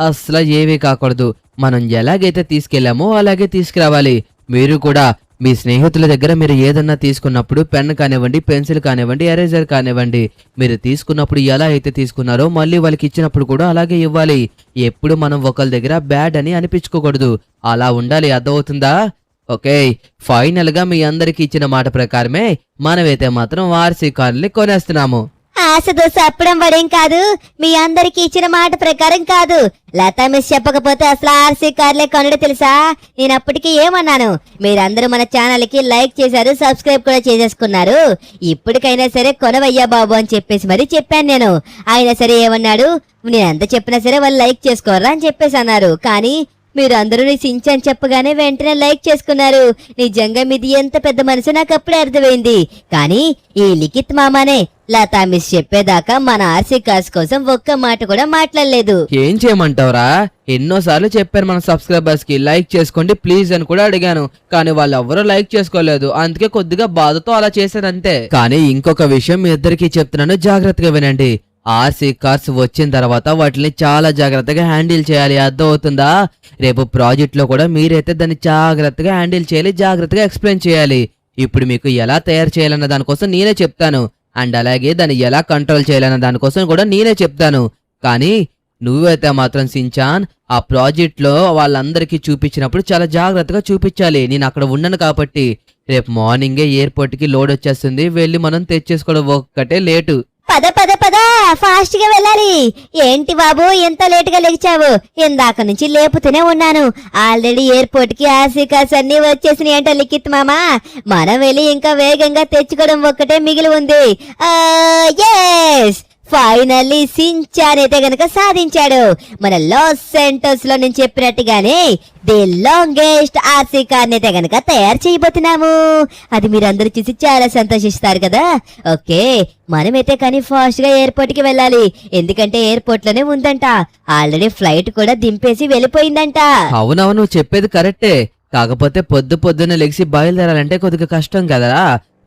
అసలు ఏమీ కాకూడదు. మనం ఎలాగైతే తీసుకెళ్లామో అలాగే తీసుకురావాలి. మీరు కూడా మీ స్నేహితుల దగ్గర మీరు ఏదన్నా తీసుకున్నప్పుడు పెన్ కానివ్వండి, పెన్సిల్ కానివ్వండి, ఎరేజర్ కానివ్వండి, మీరు తీసుకున్నప్పుడు ఎలా అయితే తీసుకున్నారో మళ్ళీ వాళ్ళకి ఇచ్చినప్పుడు కూడా అలాగే ఇవ్వాలి. ఎప్పుడు మనం ఒకరి దగ్గర బ్యాడ్ అని అనిపించుకోకూడదు. అలా ఉండాలి. అర్థమవుతుందా? ఓకే ఫైనల్ గా మీ అందరికి ఇచ్చిన మాట ప్రకారమే మనమైతే మాత్రం ఆర్సీ కార్ని కొనేస్తున్నాము. ఆశతో సప్పడం పడేం కాదు. మీ అందరికి ఇచ్చిన మాట ప్రకారం కాదు. లతా మిస్ చెప్పకపోతే అసలు ఆర్సీ కార్లే కొనడు తెలుసా. నేను అప్పటికి ఏమన్నాను, మీరందరూ మన ఛానల్ కి లైక్ చేశారు, సబ్స్క్రైబ్ కూడా చేసేసుకున్నారు. ఇప్పటికైనా సరే కొనవయ్యా బాబు అని చెప్పేసి మరి చెప్పాను నేను. అయినా సరే ఏమన్నాడు, నేను ఎంత చెప్పినా సరే వాళ్ళు లైక్ చేసుకోరా అని చెప్పేసి అన్నారు. కానీ మీరు అందరూ నీ సించాన్ చెప్పగానే వెంటనే లైక్ చేసుకున్నారు. నిజంగా మీది ఎంత పెద్ద మనసు నాకు అప్పుడే అర్థమైంది. కానీ ఈ లిఖిత్ మామానే లతా మిస్ చెప్పేదాకా మన ఆర్సీ కార్స్ కోసం ఒక్క మాట కూడా మాట్లాడలేదు. ఏం చేయమంటావురా? ఎన్నోసార్లు చెప్పాను మన సబ్స్క్రైబర్స్ కి లైక్ చేసుకోండి ప్లీజ్ అని కూడా అడిగాను. కానీ వాళ్ళు ఎవరూ లైక్ చేసుకోలేదు. అందుకే కొద్దిగా బాధతో అలా చేశానంతే. కానీ ఇంకొక విషయం మీ ఇద్దరికి చెప్తున్నాను, జాగ్రత్తగా వినండి. ఆర్సీ కార్స్ వచ్చిన తర్వాత వాటిని చాలా జాగ్రత్తగా హ్యాండిల్ చేయాలి. అర్థమవుతుందా? రేపు ప్రాజెక్ట్ లో కూడా మీరైతే దాన్ని జాగ్రత్తగా హ్యాండిల్ చేయాలి, జాగ్రత్తగా ఎక్స్ప్లెయిన్ చేయాలి. ఇప్పుడు మీకు ఎలా తయారు చేయాలన్న దానికోసం నేనే చెప్తాను. అండ్ అలాగే దాన్ని ఎలా కంట్రోల్ చేయాలన్న దానికోసం కూడా నేనే చెప్తాను. కానీ నువ్వైతే మాత్రం సించాన్ ఆ ప్రాజెక్ట్ లో వాళ్ళందరికీ చూపించినప్పుడు చాలా జాగ్రత్తగా చూపించాలి. నేను అక్కడ ఉన్నాను కాబట్టి. రేపు మార్నింగే ఎయిర్పోర్ట్ కి లోడ్ వచ్చేస్తుంది. వెళ్ళి మనం తెచ్చేసుకోవడం ఒక్కటే లేటు. పద పద పద ఫాస్ట్ గా వెళ్ళాలి. ఏంటి బాబు ఎంత లేట్ గా లేచావు? ఇందాక నుంచి లేపుతూనే ఉన్నాను. ఆల్రెడీ ఎయిర్పోర్ట్ కి ఆర్సీ కార్స్ అన్ని వచ్చేసినాయి అంట లిఖిత్ మామా. మనం వెళ్ళి ఇంకా వేగంగా తెచ్చుకోవడం ఒక్కటే మిగిలి ఉంది. ఫైనల్లీ సించాన్ అయితే గనక సాధించాడు. మన లాస్ సెంటర్స్ లో నేను చెప్పినట్టుగానే ది లాంగెస్ట్ ఆర్సీ కార్ అయితే గనక తయారు చేయబోతున్నాము. అది మీరందరూ చూసి చాలా సంతోషిస్తారు కదా. ఓకే మనమైతే కానీ ఫాస్ట్ గా ఎయిర్పోర్ట్ కి వెళ్ళాలి. ఎందుకంటే ఎయిర్పోర్ట్ లోనే ఉందంట. ఆల్రెడీ ఫ్లైట్ కూడా దింపేసి వెళ్ళిపోయిందంట. అవునవును చెప్పేది కరెక్టే. కాకపోతే పొద్దున్న లెగిసి బయలుదేరాలంటే కొద్దిగా కష్టం కదా.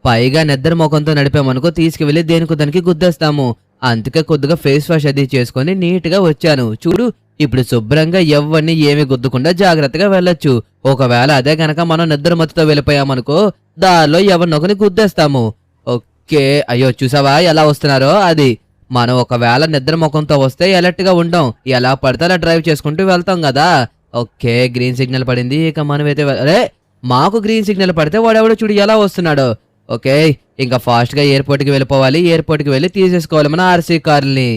పైగా నిద్ర ముఖంతో నడిపామనుకో తీసుకువెళ్ళి దేనికో దానికి గుద్దేస్తాము. అందుకే కొద్దిగా ఫేస్ వాష్ అది చేసుకుని నీట్ గా వచ్చాను. చూడు ఇప్పుడు శుభ్రంగా ఎవరిని ఏమి గుద్దకుండా జాగ్రత్తగా వెళ్ళొచ్చు. ఒకవేళ అదే గనక మనం నిద్ర మత్తుతో వెళ్ళిపోయామనుకో దారిలో ఎవరినొకని గుద్దేస్తాము. ఓకే అయ్యో చూసావా ఎలా వస్తున్నారో. అది మనం ఒకవేళ నిద్ర ముఖంతో వస్తే అలర్ట్ గా ఉండం. ఎలా పడితే అలా డ్రైవ్ చేసుకుంటూ వెళ్తాం కదా. ఓకే గ్రీన్ సిగ్నల్ పడింది. ఇక మనమైతే అరే మాకు గ్రీన్ సిగ్నల్ పడితే వాడెవడో చూడు ఎలా వస్తున్నాడో. ఓకే ఇంకా ఫాస్ట్ గా ఎయిర్పోర్ట్ కి వెళ్ళిపోవాలి. ఎయిర్పోర్ట్ కి వెళ్ళి తీసేసుకోవాలి మన ఆర్సీ కార్ని.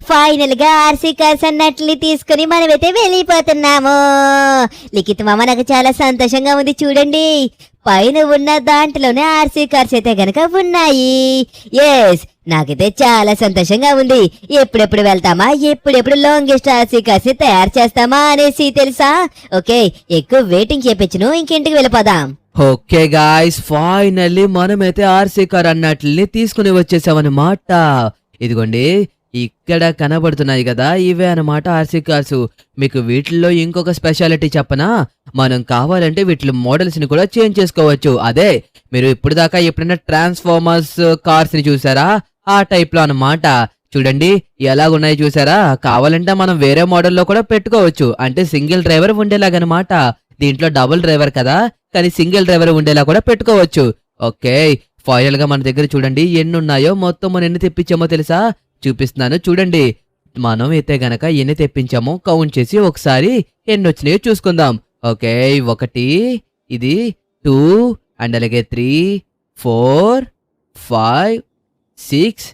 ఫైనల్ గా ఆర్సీ కార్స్ అన్నట్లు తీసుకుని మనమైతే వెళ్ళిపోతున్నాము. లిఖిత్ మామ నాకు చాలా సంతోషంగా ఉంది. చూడండి పైన ఉన్న దాంట్లోనే ఆర్సీ కార్స్ అయితే గనక ఉన్నాయి. నాకైతే చాలా సంతోషంగా ఉంది. ఎప్పుడెప్పుడు వెళ్తామా, ఎప్పుడెప్పుడు లాంగెస్ట్ ఆర్సీ కార్స్ తయారు చేస్తామా అనేసి తెలుసా. ఓకే ఎక్కువ వెయిటింగ్ చేపించును, ఇంకింటికి వెళ్ళిపోదాం. ఓకే గాయ్స్ ఫైనల్లీ మనమైతే ఆర్సీ కార్ అన్నట్లని తీసుకుని వచ్చేసామన్నమాట. ఇదిగోండి ఇక్కడ కనబడుతున్నాయి కదా ఇవే అన్నమాట ఆర్సీ కార్స్. మీకు వీటిల్లో ఇంకొక స్పెషాలిటీ చెప్పనా, మనం కావాలంటే వీటి మోడల్స్ ని కూడా చేంజ్ చేసుకోవచ్చు. అదే మీరు ఇప్పుడు దాకా ఎప్పుడైనా ట్రాన్స్ఫార్మర్స్ కార్స్ ని చూసారా, ఆ టైప్ లో అన్నమాట. చూడండి ఎలాగున్నాయి చూసారా. కావాలంటే మనం వేరే మోడల్లో కూడా పెట్టుకోవచ్చు. అంటే సింగిల్ డ్రైవర్ ఉండేలాగనమాట. దీంట్లో డబుల్ డ్రైవర్ కదా, కానీ సింగిల్ డ్రైవర్ ఉండేలా కూడా పెట్టుకోవచ్చు. ఓకే ఫైనల్ గా మన దగ్గర చూడండి ఎన్ని ఉన్నాయో, మొత్తం మనం ఎన్ని తెప్పించామో తెలుసా? చూపిస్తున్నాను చూడండి. మనం అయితే గనక ఎన్ని తెప్పించామో కౌంట్ చేసి ఒకసారి ఎన్ని వచ్చినాయో చూసుకుందాం. ఓకే, 1, ఇది 2 అండ్ అలాగే 3, 4, 5, 6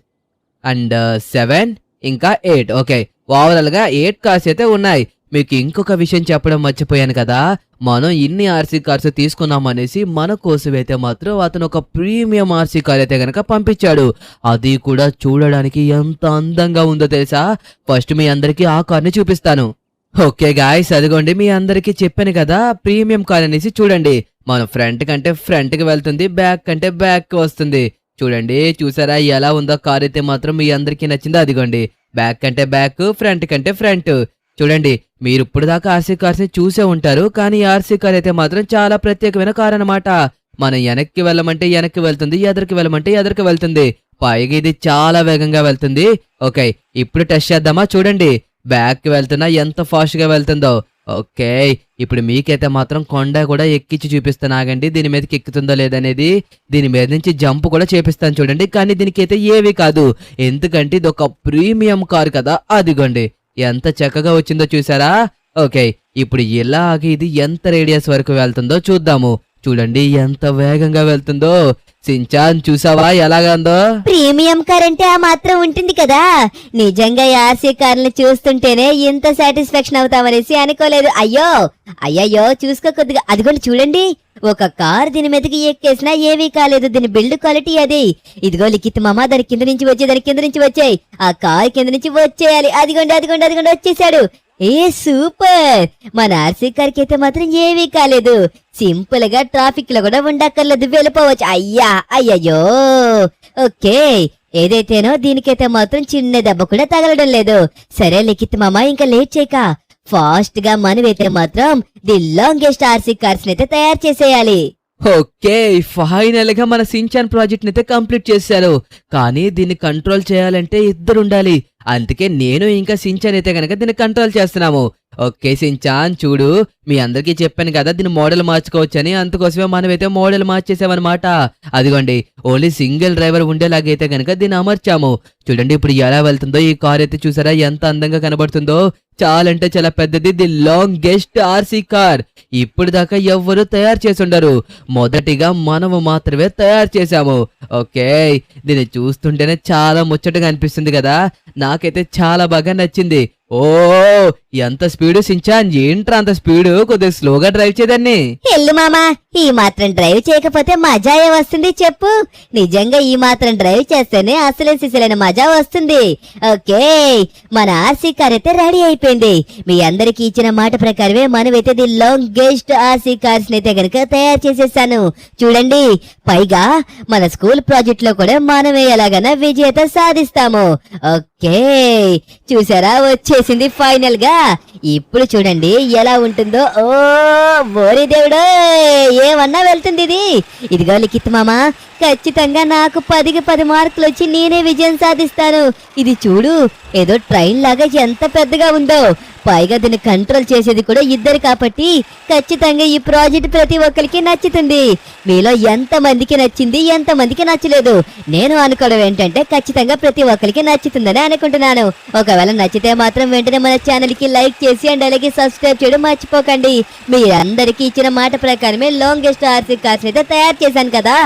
అండ్ 7 ఇంకా 8. ఓకే, ఓవరాల్ గా 8 కార్స్ అయితే ఉన్నాయి. మీకు ఇంకొక విషయం చెప్పడం మర్చిపోయాను కదా, మనం ఇన్ని ఆర్సీ కార్స్ తీసుకున్నాం అనేసి మన కోసం అయితే మాత్రం అతను ఒక ప్రీమియం ఆర్సీ కార్ అయితే గనక పంపించాడు. అది కూడా చూడడానికి ఎంత అందంగా ఉందో తెలుసా? ఫస్ట్ మీ అందరికీ ఆ కార్ని చూపిస్తాను. ఓకే గాయ్స్, అదిగోండి మీ అందరికీ చెప్పాను కదా ప్రీమియం కార్ అనేసి. చూడండి, మన ఫ్రంట్ కంటే ఫ్రంట్ కి వెళ్తుంది, బ్యాక్ కంటే బ్యాక్ కి వస్తుంది. చూడండి, చూసారా ఎలా ఉందో కార్ అయితే మాత్రం మీ అందరికీ నచ్చిందో? అదిగోండి, బ్యాక్ కంటే బ్యాక్, ఫ్రంట్ కంటే ఫ్రంట్. చూడండి, మీరు ఇప్పుడు దాకా ఆర్సీ కార్స్ ని చూసే ఉంటారు, కానీ ఆర్సీ కార్ అయితే మాత్రం చాలా ప్రత్యేకమైన కార్ అన్నమాట. మనం వెనక్కి వెళ్ళమంటే వెనక్కి వెళ్తుంది, ఎదరికి వెళ్ళమంటే ఎదరికి వెళ్తుంది, పైగా ఇది చాలా వేగంగా వెళ్తుంది. ఓకే, ఇప్పుడు టెస్ట్ చేద్దామా? చూడండి, బ్యాక్ కి వెళ్తున్నా ఎంత ఫాస్ట్ గా వెళ్తుందో. ఓకే, ఇప్పుడు మీకైతే మాత్రం కొండ కూడా ఎక్కించి చూపిస్తాను, ఆగండి. దీని మీదకి ఎక్కుతుందో లేదనేది, దీని మీద నుంచి జంప్ కూడా చేపిస్తాను చూడండి. కానీ దీనికైతే ఏవి కాదు, ఎందుకంటే ఇది ఒక ప్రీమియం కార్ కదా. అదిగోండి ఎంత చక్కగా వచ్చిందో చూసారా? ఓకే, ఇప్పుడు ఇలాగే ఇది ఎంత రేడియస్ వరకు వెళ్తుందో చూద్దాము. చూడండి ఎంత వేగంగా వెళ్తుందో. సించాన్ చూసావా ఎలాగా ఉందో? ప్రీమియం కార్ అంటే ఆ మాత్రం ఉంటుంది కదా. నిజంగా ఈ ఆర్సీ కార్లను చూస్తుంటేనే ఇంత సాటిస్ఫాక్షన్ అవుతామనేసి అనుకోలేదు. అయ్యో చూసుకో కొద్దిగా. అదిగోండి చూడండి, ఒక కార్ దీని మీదకి ఎక్కేసినా ఏమీ కాలేదు. దీని బిల్డ్ క్వాలిటీ అది. ఇదిగో లిఖిత్ మామ, దాని కింద నుంచి వచ్చాయి. ఆ కార్ కింద నుంచి వచ్చేయాలి. అదిగోండి వచ్చేసాడు. ఏ సూపర్! మన ఆర్సీ కార్ కి అయితే మాత్రం ఏమీ కాలేదు. సింపుల్ గా ట్రాఫిక్ లో కూడా ఉండక్కర్లేదు, వెళ్ళిపోవచ్చు. అయ్యయ్యో. ఓకే, ఏదైతేనో దీనికైతే మాత్రం చిన్న దెబ్బ కూడా తగలడం లేదు. సరే లిఖిత్ మామ, ఇంకా లేట్ చేయక ఫాస్ట్ గా మనమైతే మాత్రం ది లాంగెస్ట్ ఆర్సీ కార్స్ అయితే తయారు చేసేయాలి. ఓకే, ఫైనల్ గా మన సించాన్ ప్రాజెక్ట్ ని అయితే కంప్లీట్ చేశారు. కానీ దీన్ని కంట్రోల్ చేయాలంటే ఇద్దరు ఉండాలి. అందుకే నేను ఇంకా సించాన్ అయితే గనక దీన్ని కంట్రోల్ చేస్తున్నాము. ఓకే సించాన్, చూడు మీ అందరికీ చెప్పాను కదా దీన్ని మోడల్ మార్చుకోవచ్చని, అందుకోసమే మనమైతే మోడల్ మార్చేసామన్నమాట. అదిగోండి, ఓన్లీ సింగిల్ డ్రైవర్ ఉండేలాగైతే గనక దీన్ని అమర్చాము. చూడండి ఇప్పుడు ఎలా వెళ్తుందో ఈ కార్ అయితే, చూసారా ఎంత అందంగా కనబడుతుందో? చాలా అంటే చాలా పెద్దది, ది లాంగెస్ట్ ఆర్సీ కార్. ఇప్పుడు దాకా ఎవ్వరూ తయారు చేసి ఉండరు, మొదటిగా మనము మాత్రమే తయారు చేశాము. ఓకే, దీన్ని చూస్తుంటేనే చాలా ముచ్చటగా అనిపిస్తుంది కదా. నాకైతే చాలా బాగా నచ్చింది. ఓ ఎంత స్పీడు సించాన్, ఏంట్రా అంత స్పీడు? కొద్దిగా స్లోగా డ్రైవ్ చేదాన్ని. ఎల్లు మామా, ఈ మాత్రం డ్రైవ్ చేయకపోతే మజా ఏ వస్తుంది చెప్పు? నిజంగా ఈ మాత్రం డ్రైవ్ చేస్తేనే అసలే సిసలైన మజా వస్తుంది. ఓకే, మన ఆర్సీ కార్ అయితే రెడీ అయిపోయింది. మీ అందరికి ఇచ్చిన మాట ప్రకారమే మనమైతే ది లాంగెస్ట్ ఆర్సీ కార్స్ అయితే గనక తయారు చేసేసాను. చూడండి, పైగా మన స్కూల్ ప్రాజెక్ట్ లో కూడా మనమే ఎలాగైనా విజేత సాధిస్తాము. ఓకే, చూసారా వచ్చేసింది ఫైనల్ గా. ఇప్పుడు చూడండి ఎలా ఉంటుందో. ఓ ఓరి దేవుడో, ఏమన్నా వెళ్తుంది ఇది. ఇదిగో లిఖిత్ మామ, ఖచ్చితంగా నాకు 10కి 10 మార్కులు వచ్చి నేనే విజయం సాధిస్తాను. ఇది చూడు, ఏదో ట్రైన్ లాగా ఎంత పెద్దగా ఉందో. పైగా దీన్ని కంట్రోల్ చేసేది కూడా ఇద్దరు కాబట్టి ఖచ్చితంగా ఈ ప్రాజెక్ట్ ప్రతి ఒక్కరికి నచ్చుతుంది. మీలో ఎంత మందికి నచ్చింది, ఎంత మందికి నచ్చలేదు? నేను అనుకోవడం ఏంటంటే ఖచ్చితంగా ప్రతి ఒక్కరికి నచ్చుతుందని అనుకుంటున్నాను. ఒకవేళ నచ్చితే మాత్రం వెంటనే మన ఛానల్ కి లైక్ చేసి అండ్ అలాగే సబ్స్క్రైబ్ చేయడం మర్చిపోకండి. మీరందరికీ ఇచ్చిన మాట ప్రకారమే లాంగెస్ట్ ఆర్సీ కార్స్ అయితే తయారు చేశాను కదా.